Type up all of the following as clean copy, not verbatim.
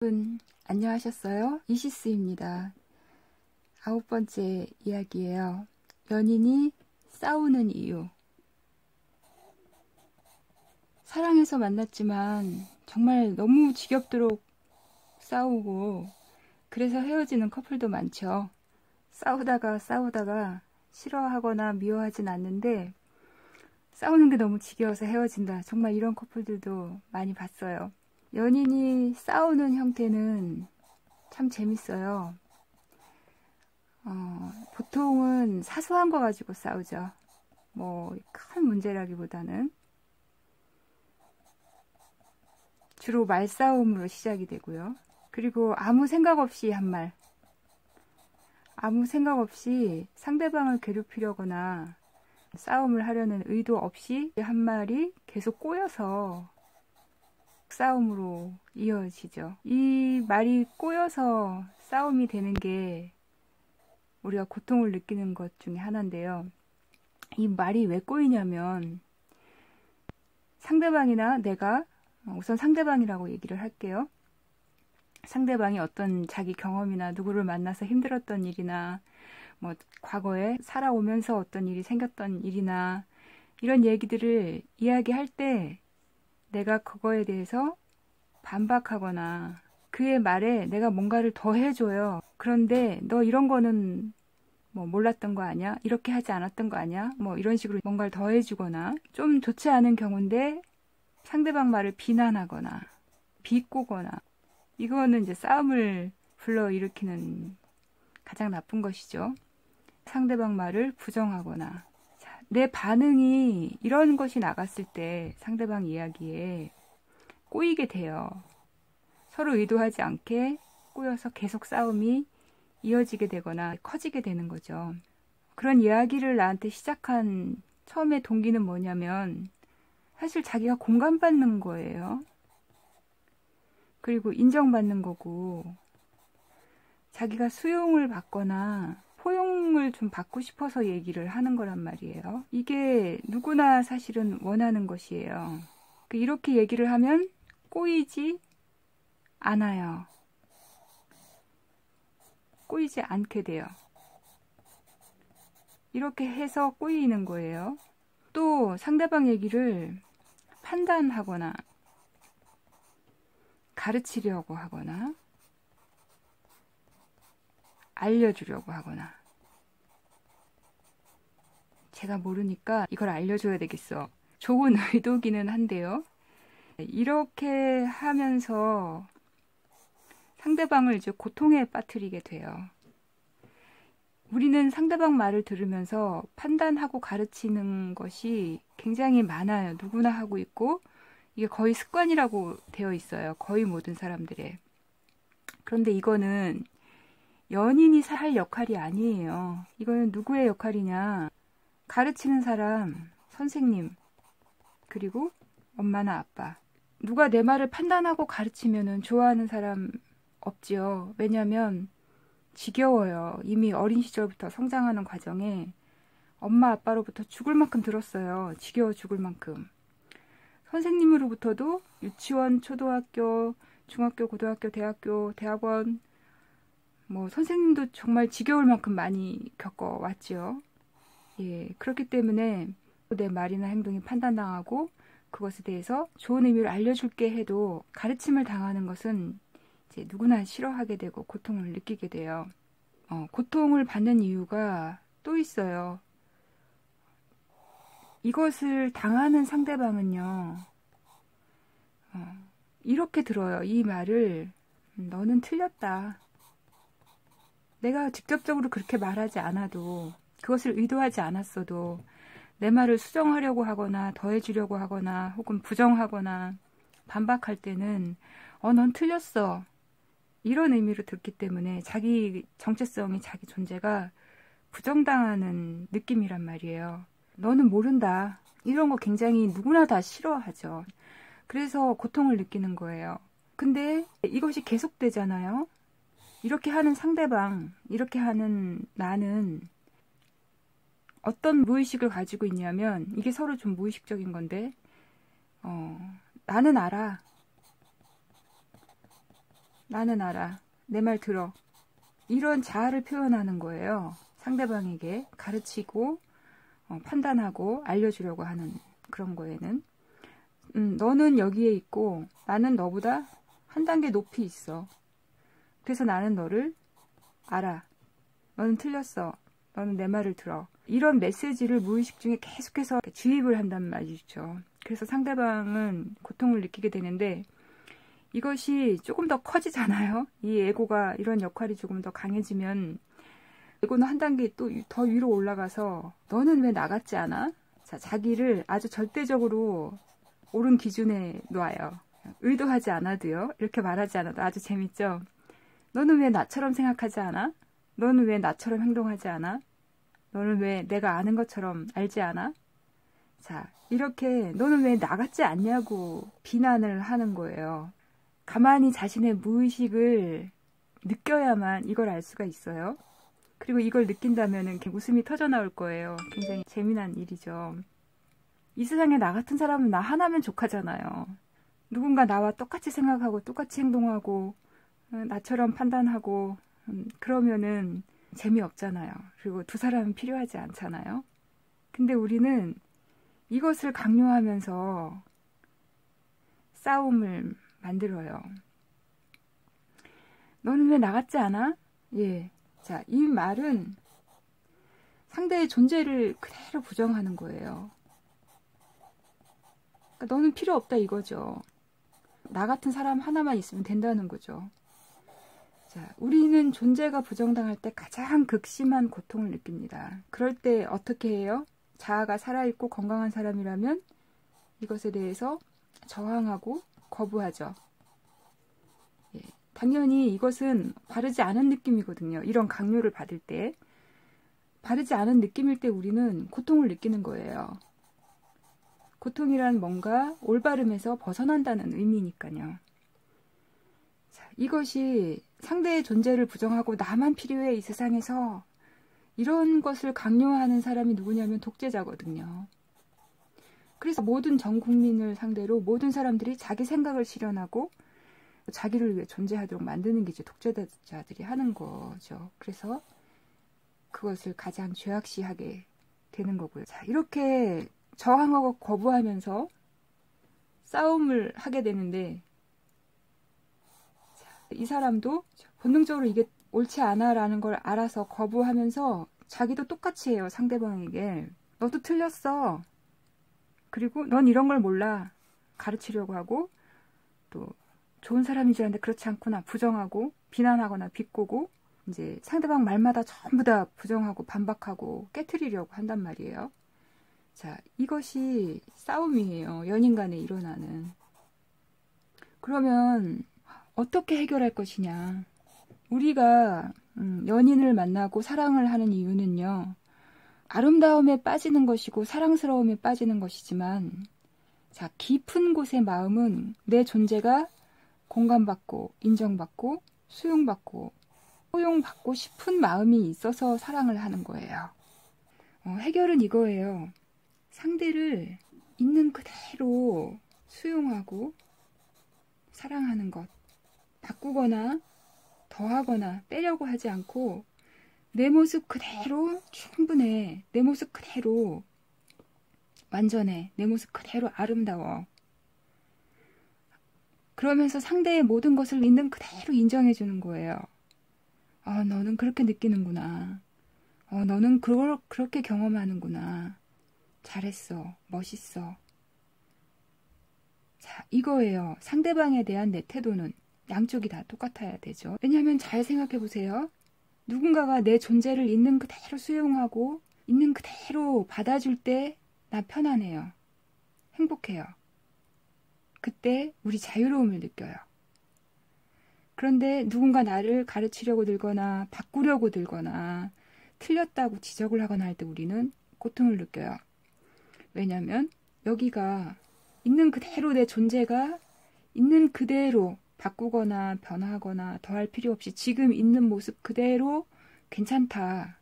여러분 안녕하셨어요? 이시스입니다. 9번째 이야기예요. 연인이 싸우는 이유. 사랑해서 만났지만 정말 너무 지겹도록 싸우고 그래서 헤어지는 커플도 많죠. 싸우다가 싫어하거나 미워하진 않는데 싸우는 게 너무 지겨워서 헤어진다. 정말 이런 커플들도 많이 봤어요. 연인이 싸우는 형태는 참 재밌어요. 보통은 사소한 거 가지고 싸우죠. 큰 문제라기보다는 주로 말싸움으로 시작이 되고요. 그리고 아무 생각 없이 아무 생각 없이 상대방을 괴롭히려거나 싸움을 하려는 의도 없이 한 말이 계속 꼬여서 싸움으로 이어지죠. 이 말이 꼬여서 싸움이 되는 게 우리가 고통을 느끼는 것 중에 하나인데요. 이 말이 왜 꼬이냐면 상대방이나 내가, 우선 상대방이라고 얘기를 할게요. 상대방이 어떤 자기 경험이나 누구를 만나서 힘들었던 일이나 과거에 살아오면서 어떤 일이 생겼던 일이나 이런 얘기들을 이야기할 때 내가 그거에 대해서 반박하거나 그의 말에 내가 뭔가를 더 해줘요. 그런데 너 이런 거는 몰랐던 거 아니야? 이렇게 하지 않았던 거 아니야? 이런 식으로 뭔가를 더 해주거나 좀 좋지 않은 경우인데 상대방 말을 비난하거나 비꼬거나 이거는 이제 싸움을 불러일으키는 가장 나쁜 것이죠. 상대방 말을 부정하거나 내 반응이 이런 것이 나갔을 때 상대방 이야기에 꼬이게 돼요. 서로 의도하지 않게 꼬여서 계속 싸움이 이어지게 되거나 커지게 되는 거죠. 그런 이야기를 나한테 시작한 처음에 동기는 뭐냐면 사실 자기가 공감받는 거예요. 그리고 인정받는 거고 자기가 수용을 받거나 포용을 좀 받고 싶어서 얘기를 하는 거란 말이에요. 이게 누구나 사실은 원하는 것이에요. 이렇게 얘기를 하면 꼬이지 않아요. 꼬이지 않게 돼요. 이렇게 해서 꼬이는 거예요. 또 상대방 얘기를 판단하거나 가르치려고 하거나 알려주려고 하거나 제가 모르니까 이걸 알려줘야 되겠어. 좋은 의도기는 한데요. 이렇게 하면서 상대방을 이제 고통에 빠뜨리게 돼요. 우리는 상대방 말을 들으면서 판단하고 가르치는 것이 굉장히 많아요. 누구나 하고 있고 이게 거의 습관이라고 되어 있어요. 거의 모든 사람들의. 그런데 이거는 연인이 할 역할이 아니에요. 이거는 누구의 역할이냐? 가르치는 사람, 선생님, 그리고 엄마나 아빠. 누가 내 말을 판단하고 가르치면은 좋아하는 사람 없지요. 왜냐면 지겨워요. 이미 어린 시절부터 성장하는 과정에 엄마 아빠로부터 죽을 만큼 들었어요. 지겨워 죽을 만큼. 선생님으로부터도 유치원, 초등학교, 중학교, 고등학교, 대학원 선생님도 정말 지겨울 만큼 많이 겪어왔지요. 예, 그렇기 때문에 내 말이나 행동이 판단당하고 그것에 대해서 좋은 의미를 알려줄게 해도 가르침을 당하는 것은 이제 누구나 싫어하게 되고 고통을 느끼게 돼요. 고통을 받는 이유가 또 있어요. 이것을 당하는 상대방은요, 이렇게 들어요. 이 말을 너는 틀렸다. 내가 직접적으로 그렇게 말하지 않아도 그것을 의도하지 않았어도 내 말을 수정하려고 하거나 더해주려고 하거나 혹은 부정하거나 반박할 때는 넌 틀렸어. 이런 의미로 듣기 때문에 자기 정체성이 자기 존재가 부정당하는 느낌이란 말이에요. 너는 모른다. 이런 거 굉장히 누구나 다 싫어하죠. 그래서 고통을 느끼는 거예요. 근데 이것이 계속되잖아요. 이렇게 하는 상대방, 이렇게 하는 나는 어떤 무의식을 가지고 있냐면 이게 서로 좀 무의식적인 건데 나는 알아. 나는 알아. 내 말 들어. 이런 자아를 표현하는 거예요. 상대방에게 가르치고 판단하고 알려주려고 하는 그런 거에는. 너는 여기에 있고 나는 너보다 한 단계 높이 있어. 그래서 나는 너를 알아. 너는 틀렸어. 너는 내 말을 들어. 이런 메시지를 무의식 중에 계속해서 주입을 한단 말이죠. 그래서 상대방은 고통을 느끼게 되는데 이것이 조금 더 커지잖아요. 이 에고가 이런 역할이 조금 더 강해지면 에고는 한 단계 또 더 위로 올라가서 너는 왜 나 같지 않아? 자, 자기를 아주 절대적으로 옳은 기준에 놓아요. 의도하지 않아도요. 이렇게 말하지 않아도 아주 재밌죠. 너는 왜 나처럼 생각하지 않아? 너는 왜 나처럼 행동하지 않아? 너는 왜 내가 아는 것처럼 알지 않아? 자, 이렇게 너는 왜 나 같지 않냐고 비난을 하는 거예요. 가만히 자신의 무의식을 느껴야만 이걸 알 수가 있어요. 그리고 이걸 느낀다면 웃음이 터져 나올 거예요. 굉장히 재미난 일이죠. 이 세상에 나 같은 사람은 나 하나면 족하잖아요. 누군가 나와 똑같이 생각하고 똑같이 행동하고 나처럼 판단하고 그러면은 재미없잖아요. 그리고 두 사람은 필요하지 않잖아요. 근데 우리는 이것을 강요하면서 싸움을 만들어요. 너는 왜 나 같지 않아? 예. 자, 이 말은 상대의 존재를 그대로 부정하는 거예요. 그러니까 너는 필요 없다 이거죠. 나 같은 사람 하나만 있으면 된다는 거죠. 자, 우리는 존재가 부정당할 때 가장 극심한 고통을 느낍니다. 그럴 때 어떻게 해요? 자아가 살아있고 건강한 사람이라면 이것에 대해서 저항하고 거부하죠. 예, 당연히 이것은 바르지 않은 느낌이거든요. 이런 강요를 받을 때. 바르지 않은 느낌일 때 우리는 고통을 느끼는 거예요. 고통이란 뭔가 올바름에서 벗어난다는 의미니까요. 자, 이것이 상대의 존재를 부정하고 나만 필요해 이 세상에서 이런 것을 강요하는 사람이 누구냐면 독재자거든요. 그래서 모든 전 국민을 상대로 모든 사람들이 자기 생각을 실현하고 자기를 위해 존재하도록 만드는 게 이제 독재자들이 하는 거죠. 그래서 그것을 가장 죄악시하게 되는 거고요. 자, 이렇게 저항하고 거부하면서 싸움을 하게 되는데 이 사람도 본능적으로 이게 옳지 않아라는 걸 알아서 거부하면서 자기도 똑같이 해요. 상대방에게. 너도 틀렸어. 그리고 넌 이런 걸 몰라. 가르치려고 하고 또 좋은 사람인 줄 알았는데 그렇지 않구나. 부정하고 비난하거나 비꼬고 이제 상대방 말마다 전부 다 부정하고 반박하고 깨트리려고 한단 말이에요. 자, 이것이 싸움이에요. 연인 간에 일어나는. 그러면 어떻게 해결할 것이냐. 우리가 연인을 만나고 사랑을 하는 이유는요. 아름다움에 빠지는 것이고 사랑스러움에 빠지는 것이지만 자, 깊은 곳의 마음은 내 존재가 공감받고 인정받고 수용받고 포용받고 싶은 마음이 있어서 사랑을 하는 거예요. 해결은 이거예요. 상대를 있는 그대로 수용하고 사랑하는 것. 바꾸거나 더하거나 빼려고 하지 않고 내 모습 그대로 충분해. 내 모습 그대로 완전해. 내 모습 그대로 아름다워. 그러면서 상대의 모든 것을 있는 그대로 인정해 주는 거예요. 너는 그렇게 느끼는구나. 너는 그걸 그렇게 경험하는구나. 잘했어. 멋있어. 자, 이거예요. 상대방에 대한 내 태도는 양쪽이 다 똑같아야 되죠. 왜냐하면 잘 생각해 보세요. 누군가가 내 존재를 있는 그대로 수용하고 있는 그대로 받아줄 때 나 편안해요. 행복해요. 그때 우리 자유로움을 느껴요. 그런데 누군가 나를 가르치려고 들거나 바꾸려고 들거나 틀렸다고 지적을 하거나 할 때 우리는 고통을 느껴요. 왜냐하면 여기가 있는 그대로 내 존재가 있는 그대로 바꾸거나 변화하거나 더할 필요 없이 지금 있는 모습 그대로 괜찮다.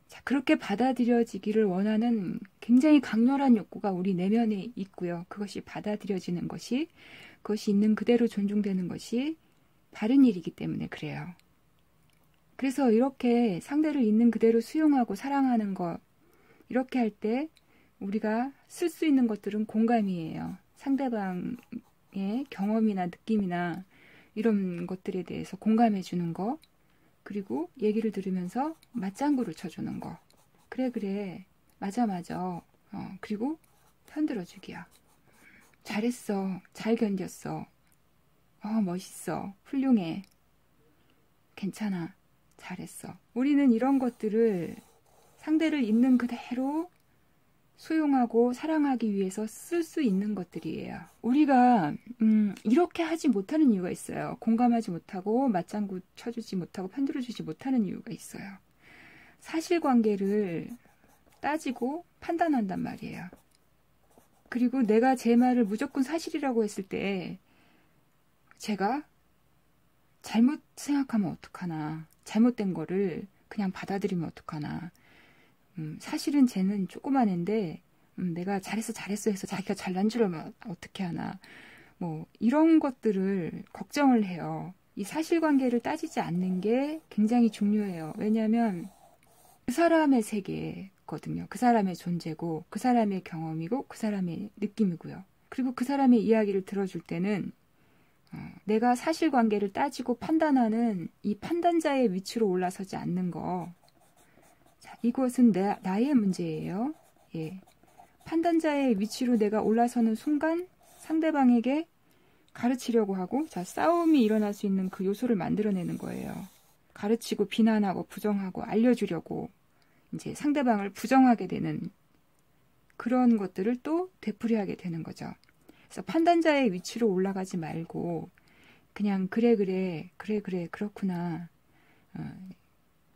자, 그렇게 받아들여지기를 원하는 굉장히 강렬한 욕구가 우리 내면에 있고요. 그것이 받아들여지는 것이, 그것이 있는 그대로 존중되는 것이 다른 일이기 때문에 그래요. 그래서 이렇게 상대를 있는 그대로 수용하고 사랑하는 것, 이렇게 할 때 우리가 쓸 수 있는 것들은 공감이에요. 상대방의 경험이나 느낌이나 이런 것들에 대해서 공감해 주는 거, 그리고 얘기를 들으면서 맞장구를 쳐주는 거. 그래, 맞아. 그리고 편들어 주기야. 잘했어. 잘 견뎠어. 멋있어. 훌륭해. 괜찮아. 잘했어. 우리는 이런 것들을 상대를 있는 그대로 수용하고 사랑하기 위해서 쓸 수 있는 것들이에요. 우리가 이렇게 하지 못하는 이유가 있어요. 공감하지 못하고 맞장구 쳐주지 못하고 편들어주지 못하는 이유가 있어요. 사실관계를 따지고 판단한단 말이에요. 그리고 내가 제 말을 무조건 사실이라고 했을 때 제가 잘못 생각하면 어떡하나, 잘못된 거를 그냥 받아들이면 어떡하나, 사실은 쟤는 조그만 애인데 내가 잘했어 해서 자기가 잘난 줄 알면 어떻게 하나, 뭐 이런 것들을 걱정을 해요. 이 사실관계를 따지지 않는 게 굉장히 중요해요. 왜냐하면 그 사람의 세계거든요. 그 사람의 존재고 그 사람의 경험이고 그 사람의 느낌이고요. 그리고 그 사람의 이야기를 들어줄 때는 내가 사실관계를 따지고 판단하는 이 판단자의 위치로 올라서지 않는 거. 자, 이것은 나의 문제예요. 예. 판단자의 위치로 내가 올라서는 순간 상대방에게 가르치려고 하고, 자, 싸움이 일어날 수 있는 그 요소를 만들어내는 거예요. 가르치고 비난하고 부정하고 알려주려고 이제 상대방을 부정하게 되는 그런 것들을 또 되풀이하게 되는 거죠. 그래서 판단자의 위치로 올라가지 말고 그냥 그래 그렇구나.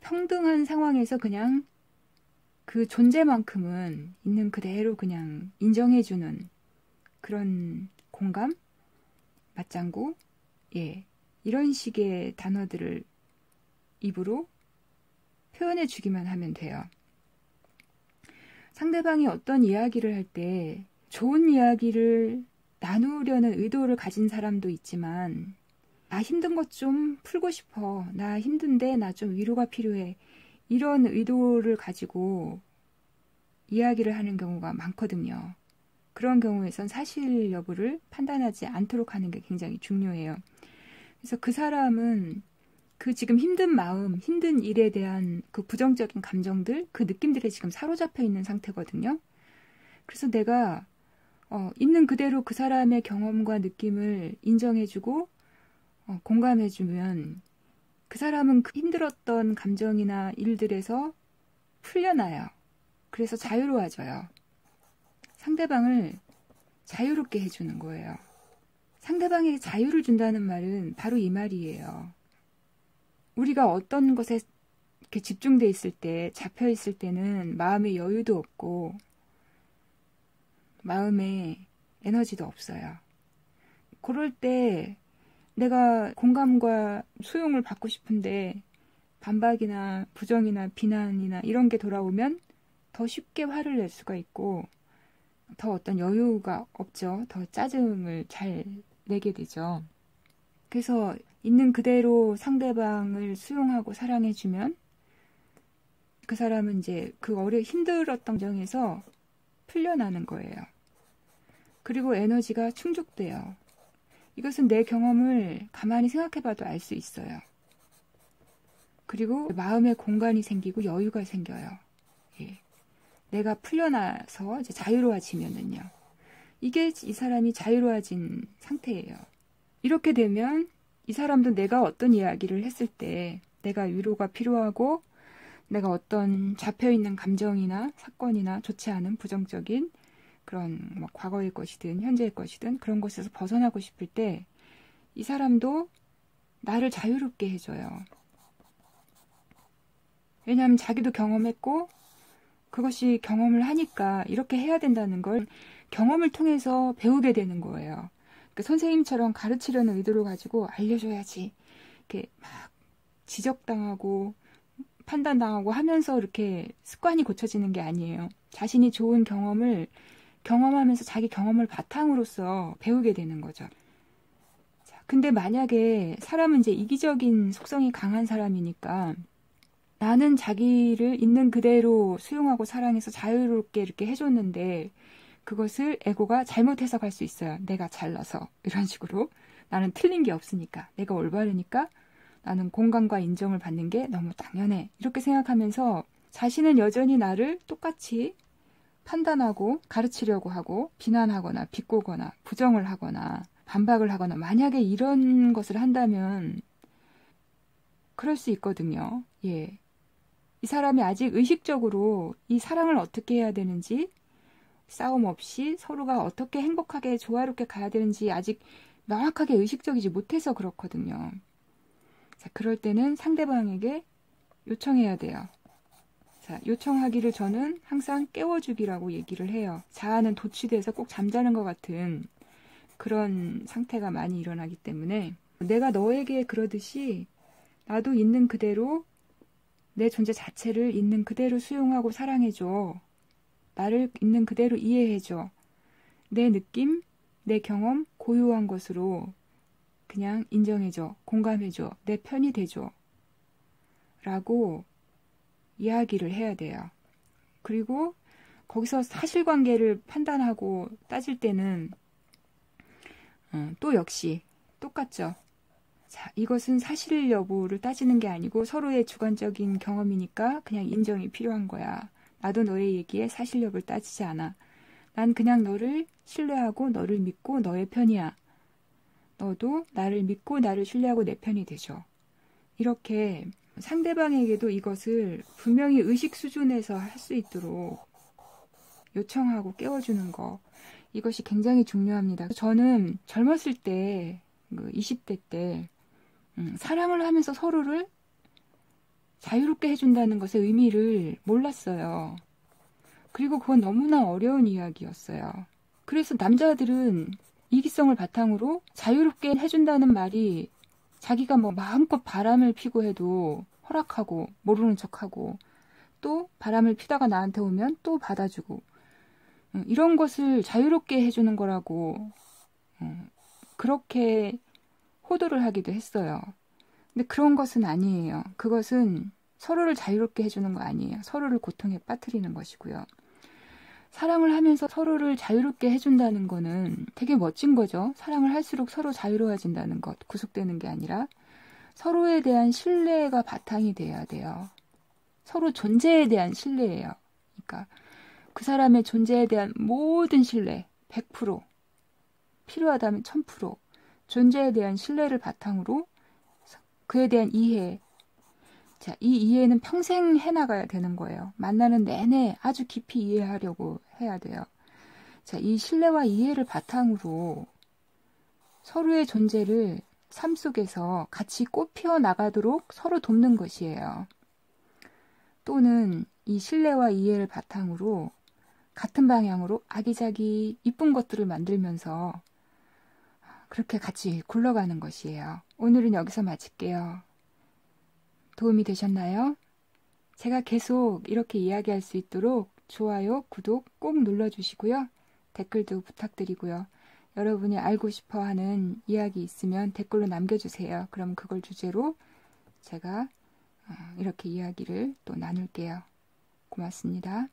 평등한 상황에서 그냥 그 존재만큼은 있는 그대로 그냥 인정해주는 그런 공감, 맞장구, 예, 이런 식의 단어들을 입으로 표현해 주기만 하면 돼요. 상대방이 어떤 이야기를 할 때 좋은 이야기를 나누려는 의도를 가진 사람도 있지만, 나 힘든 것 좀 풀고 싶어. 나 힘든데 나 좀 위로가 필요해. 이런 의도를 가지고 이야기를 하는 경우가 많거든요. 그런 경우에선 사실 여부를 판단하지 않도록 하는 게 굉장히 중요해요. 그래서 그 사람은 그 지금 힘든 마음, 힘든 일에 대한 그 부정적인 감정들, 그 느낌들에 지금 사로잡혀 있는 상태거든요. 그래서 내가 있는 그대로 그 사람의 경험과 느낌을 인정해주고 공감해주면 그 사람은 그 힘들었던 감정이나 일들에서 풀려나요. 그래서 자유로워져요. 상대방을 자유롭게 해주는 거예요. 상대방에게 자유를 준다는 말은 바로 이 말이에요. 우리가 어떤 것에 이렇게 집중돼 있을 때, 잡혀 있을 때는 마음의 여유도 없고 마음에 에너지도 없어요. 그럴 때 내가 공감과 수용을 받고 싶은데 반박이나 부정이나 비난이나 이런 게 돌아오면 더 쉽게 화를 낼 수가 있고 더 어떤 여유가 없죠. 더 짜증을 잘 내게 되죠. 그래서 있는 그대로 상대방을 수용하고 사랑해주면 그 사람은 이제 그 힘들었던 정에서 풀려나는 거예요. 그리고 에너지가 충족돼요. 이것은 내 경험을 가만히 생각해봐도 알 수 있어요. 그리고 마음의 공간이 생기고 여유가 생겨요. 예. 내가 풀려나서 이제 자유로워지면은요. 이게 이 사람이 자유로워진 상태예요. 이렇게 되면 이 사람도 내가 어떤 이야기를 했을 때 내가 위로가 필요하고 내가 어떤 잡혀있는 감정이나 사건이나 좋지 않은 부정적인 그런 뭐 과거의 것이든 현재의 것이든 그런 것에서 벗어나고 싶을 때 이 사람도 나를 자유롭게 해줘요. 왜냐하면 자기도 경험했고 그것이 경험을 하니까 이렇게 해야 된다는 걸 경험을 통해서 배우게 되는 거예요. 그러니까 선생님처럼 가르치려는 의도를 가지고 알려줘야지 이렇게 막 지적당하고 판단당하고 하면서 이렇게 습관이 고쳐지는 게 아니에요. 자신이 좋은 경험을 경험하면서 자기 경험을 바탕으로서 배우게 되는 거죠. 자, 근데 만약에 사람은 이제 이기적인 속성이 강한 사람이니까 나는 자기를 있는 그대로 수용하고 사랑해서 자유롭게 이렇게 해줬는데 그것을 에고가 잘못 해석할 수 있어요. 내가 잘나서 이런 식으로 나는 틀린 게 없으니까 내가 올바르니까 나는 공감과 인정을 받는 게 너무 당연해 이렇게 생각하면서 자신은 여전히 나를 똑같이 판단하고 가르치려고 하고 비난하거나 비꼬거나 부정을 하거나 반박을 하거나 만약에 이런 것을 한다면 그럴 수 있거든요. 예. 이 사람이 아직 의식적으로 이 사랑을 어떻게 해야 되는지 싸움 없이 서로가 어떻게 행복하게 조화롭게 가야 되는지 아직 명확하게 의식적이지 못해서 그렇거든요. 자, 그럴 때는 상대방에게 요청해야 돼요. 자, 요청하기를 저는 항상 깨워주기라고 얘기를 해요. 자아는 도취돼서 꼭 잠자는 것 같은 그런 상태가 많이 일어나기 때문에 내가 너에게 그러듯이 나도 있는 그대로 내 존재 자체를 있는 그대로 수용하고 사랑해줘. 나를 있는 그대로 이해해줘. 내 느낌, 내 경험, 고유한 것으로 그냥 인정해줘. 공감해줘. 내 편이 돼줘. 라고 이야기를 해야 돼요. 그리고 거기서 사실관계를 판단하고 따질 때는 또 역시 똑같죠. 자, 이것은 사실 여부를 따지는 게 아니고 서로의 주관적인 경험이니까 그냥 인정이 필요한 거야. 나도 너의 얘기에 사실 여부를 따지지 않아. 난 그냥 너를 신뢰하고 너를 믿고 너의 편이야. 너도 나를 믿고 나를 신뢰하고 내 편이 되죠. 이렇게 상대방에게도 이것을 분명히 의식 수준에서 할 수 있도록 요청하고 깨워주는 거. 이것이 굉장히 중요합니다. 저는 젊었을 때, 20대 때, 사랑을 하면서 서로를 자유롭게 해준다는 것의 의미를 몰랐어요. 그리고 그건 너무나 어려운 이야기였어요. 그래서 남자들은 이기성을 바탕으로 자유롭게 해준다는 말이 자기가 뭐 마음껏 바람을 피고 해도 허락하고 모르는 척하고 또 바람을 피다가 나한테 오면 또 받아주고 이런 것을 자유롭게 해주는 거라고 그렇게 호도를 하기도 했어요. 근데 그런 것은 아니에요. 그것은 서로를 자유롭게 해주는 거 아니에요. 서로를 고통에 빠뜨리는 것이고요. 사랑을 하면서 서로를 자유롭게 해준다는 거는 되게 멋진 거죠. 사랑을 할수록 서로 자유로워진다는 것, 구속되는 게 아니라 서로에 대한 신뢰가 바탕이 돼야 돼요. 서로 존재에 대한 신뢰예요. 그러니까 그 사람의 존재에 대한 모든 신뢰, 100%, 필요하다면 1000%, 존재에 대한 신뢰를 바탕으로 그에 대한 이해. 자, 이 이해는 평생 해나가야 되는 거예요. 만나는 내내 아주 깊이 이해하려고 해야 돼요. 자, 이 신뢰와 이해를 바탕으로 서로의 존재를 삶 속에서 같이 꽃피워 나가도록 서로 돕는 것이에요. 또는 이 신뢰와 이해를 바탕으로 같은 방향으로 아기자기 이쁜 것들을 만들면서 그렇게 같이 굴러가는 것이에요. 오늘은 여기서 마칠게요. 도움이 되셨나요? 제가 계속 이렇게 이야기할 수 있도록 좋아요, 구독 꼭 눌러주시고요. 댓글도 부탁드리고요. 여러분이 알고 싶어하는 이야기 있으면 댓글로 남겨주세요. 그럼 그걸 주제로 제가 이렇게 이야기를 또 나눌게요. 고맙습니다.